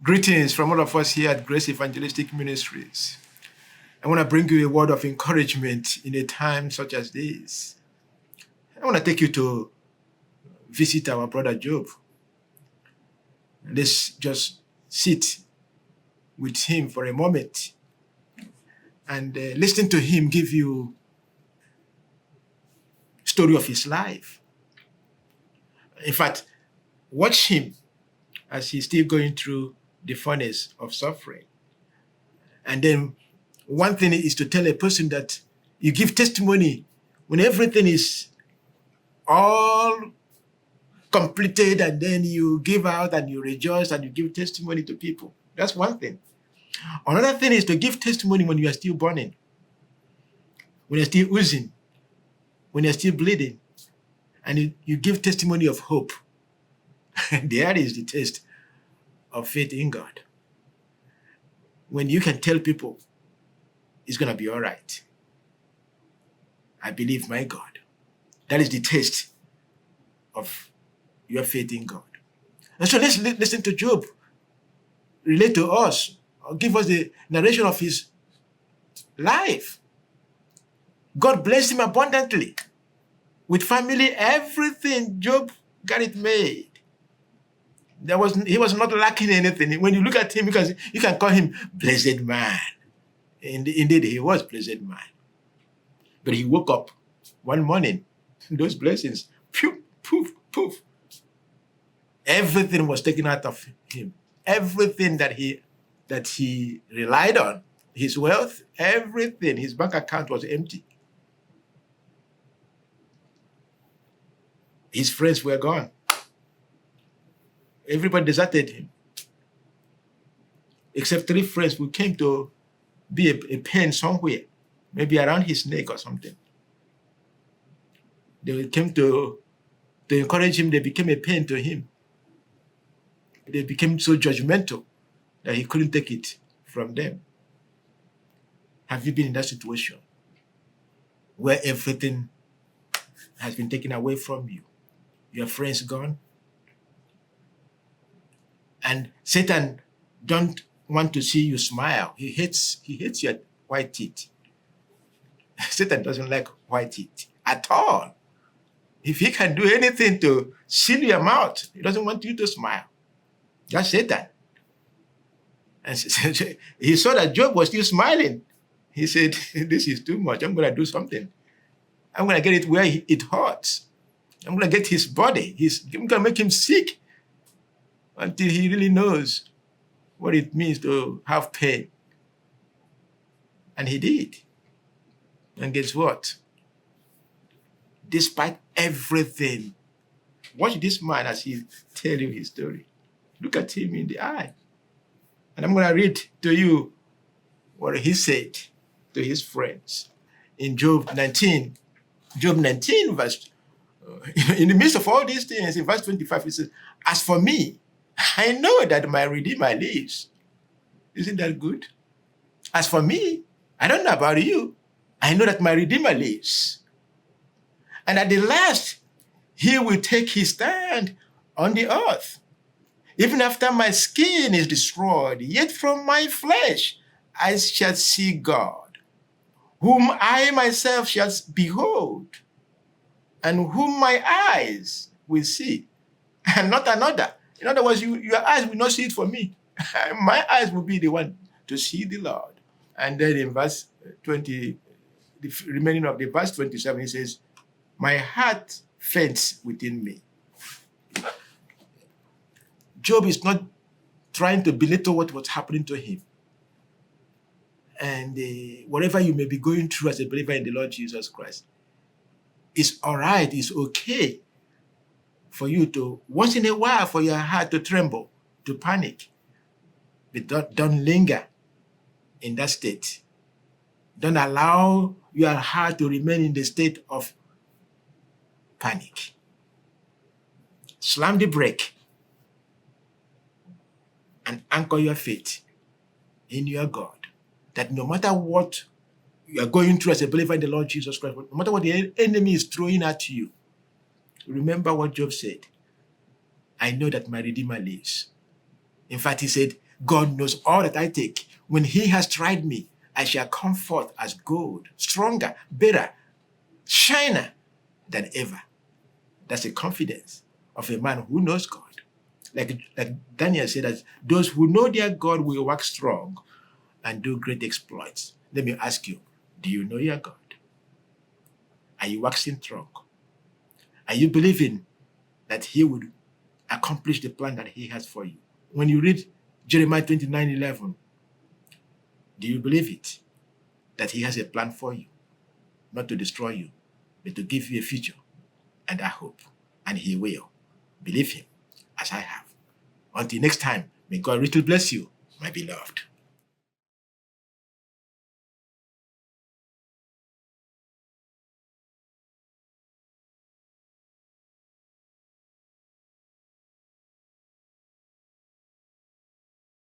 Greetings from all of us here at Grace Evangelistic Ministries. I want to bring you a word of encouragement in a time such as this. I want to take you to visit our brother Job. Let's just sit with him for a moment and listen to him give you story of his life. In fact, watch him as he's still going through the furnace of suffering. And then one thing is to tell a person that you give testimony when everything is all completed, and then you give out and you rejoice and you give testimony to people. That's one thing. Another thing is to give testimony when you are still burning, when you're still oozing, when you're still bleeding, and you give testimony of hope. There is the test of faith in God. When you can tell people it's going to be all right. I believe my God. That is the test of your faith in God. And so let's listen to Job relate to us, or give us the narration of his life. God blessed him abundantly with family, everything. Job got it made. He was not lacking anything. When you look at him, because you can call him blessed man. Indeed, he was blessed man. But he woke up one morning, those blessings, poof, poof, poof. Everything was taken out of him. Everything that he relied on, his wealth, everything, his bank account was empty. His friends were gone. Everybody deserted him, except 3 friends who came to be a pain somewhere, maybe around his neck or something. They came to encourage him. They became a pain to him. They became so judgmental that he couldn't take it from them. Have you been in that situation where everything has been taken away from you? Your friends gone? And Satan don't want to see you smile. He hates your white teeth. Satan doesn't like white teeth at all. If he can do anything to seal your mouth, he doesn't want you to smile. That's Satan. And he saw that Job was still smiling. He said, this is too much. I'm going to do something. I'm going to get it where it hurts. I'm going to get his body. I'm going to make him sick until he really knows what it means to have pain. And he did. And guess what? Despite everything, watch this man as he tells you his story. Look at him in the eye. And I'm going to read to you what he said to his friends. In Job 19, verse, in the midst of all these things, in verse 25, he says, as for me, I know that my Redeemer lives. Isn't that good? As for me, I don't know about you. I know that my Redeemer lives. And at the last, he will take his stand on the earth. Even after my skin is destroyed, yet from my flesh I shall see God, whom I myself shall behold, and whom my eyes will see, and not another. In other words, your eyes will not see it for me. My eyes will be the one to see the Lord. And then in verse 20, the remaining of the verse 27, he says, my heart faints within me. Job is not trying to belittle what was happening to him. And whatever you may be going through as a believer in the Lord Jesus Christ, it's all right, it's okay for you to, once in a while, for your heart to tremble, to panic. But don't linger in that state. Don't allow your heart to remain in the state of panic. Slam the brake and anchor your faith in your God, that no matter what you are going through as a believer in the Lord Jesus Christ, no matter what the enemy is throwing at you, remember what Job said. I know that my Redeemer lives. In fact, he said, God knows all that I take. When he has tried me, I shall come forth as gold, stronger, better, shiner than ever. That's a confidence of a man who knows God. Like Daniel said, that those who know their God will work strong and do great exploits. Let me ask you, do you know your God? Are you waxing strong? Are you believing that he would accomplish the plan that he has for you? When you read Jeremiah 29:11, do you believe it? That he has a plan for you, not to destroy you, but to give you a future and a hope. And he will. Believe him, as I have. Until next time, may God richly bless you, my beloved.